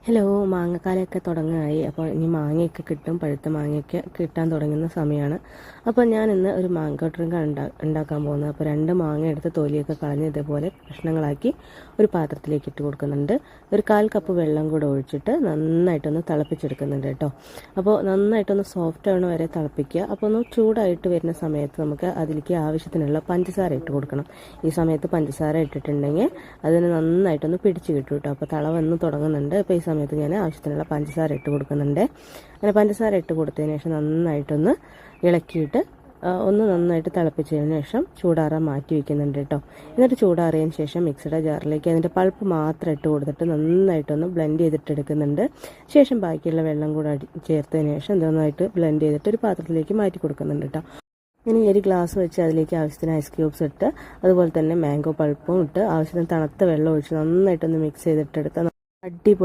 Hello, മാങ്ങക്കാലമൊക്കെ തുടങ്ങായി. അപ്പോൾ ഇനി മാങ്ങയൊക്കെ കിട്ടും, പഴുത്ത മാങ്ങയൊക്കെ കിട്ടാൻ തുടങ്ങുന്ന സമയമാണ്. അപ്പോൾ ഞാൻ ഇന്ന് ഒരു മാങ്ങ ഡ്രിങ്ക് ഉണ്ടാക്കാൻ പോകുന്നത്. അപ്പോൾ 2 മാങ്ങ എടുത്ത് തൊലിയൊക്കെ കളഞ്ഞ് ഇതേപോലെ കഷ്ണങ്ങളാക്കി ഒരു പാത്രത്തിലേക്ക് ഇട്ട് കൊടുക്കുന്നുണ്ട്. ഒരു 1/4 കപ്പ് വെള്ളം കൂടെ ഒഴിച്ചിട്ട് നന്നായിട്ടൊന്ന് തിളപ്പിച്ചെടുക്കുന്നുണ്ട് കേട്ടോ. അപ്പോൾ നന്നായിട്ടൊന്ന് സോഫ്റ്റ് ആവണ വരെ തിളപ്പിക്കുക. അപ്പോൾ ഒന്ന് ചൂടായിട്ട് വരുന്ന സമയത്ത് നമുക്ക് അതിലേക്ക് ആവശ്യത്തിനുള്ള പഞ്ചസാര ഇട്ട് കൊടുക്കണം. ഈ സമയത്ത് പഞ്ചസാര ഇട്ടിട്ടുണ്ടെങ്കിൽ അതിന് നന്നായിട്ടൊന്ന് പിടിച്ച് കിട്ടും കേട്ടോ. അപ്പോൾ തള വന്ന് തുടങ്ങുന്നുണ്ട്. അപ്പോൾ ഈ സമയത്ത് ഞാൻ ആവശ്യത്തിനുള്ള പഞ്ചസാര ഇട്ട് കൊടുക്കുന്നുണ്ട്. അങ്ങനെ പഞ്ചസാര ഇട്ട് കൊടുത്തതിന് ശേഷം നന്നായിട്ടൊന്ന് ഇളക്കിയിട്ട് ഒന്ന് നന്നായിട്ട് തിളപ്പിച്ചതിന് ശേഷം ചൂടാറാൻ മാറ്റി വയ്ക്കുന്നുണ്ട് കേട്ടോ. എന്നിട്ട് ചൂടാറിയതിന് ശേഷം മിക്സിയുടെ ജാറിലേക്ക് അതിൻ്റെ പൾപ്പ് മാത്രം ഇട്ട് കൊടുത്തിട്ട് നന്നായിട്ടൊന്ന് ബ്ലെൻഡ് ചെയ്തിട്ട് എടുക്കുന്നുണ്ട്. ശേഷം ബാക്കിയുള്ള വെള്ളം കൂടെ ചേർത്തതിന് ശേഷം നന്നായിട്ട് ബ്ലെൻഡ് ചെയ്തിട്ട് ഒരു പാത്രത്തിലേക്ക് മാറ്റി കൊടുക്കുന്നുണ്ട് കേട്ടോ. ഇനി ഒരു ഗ്ലാസ് വെച്ച് അതിലേക്ക് ആവശ്യത്തിന് ഐസ് ക്യൂബ്സ് ഇട്ട് അതുപോലെ തന്നെ മാംഗോ പൾപ്പും ഇട്ട് ആവശ്യത്തിന് തണുത്ത വെള്ളം ഒഴിച്ച് നന്നായിട്ടൊന്ന് മിക്സ് ചെയ്തിട്ടെടുത്താൽ അടിപൊളി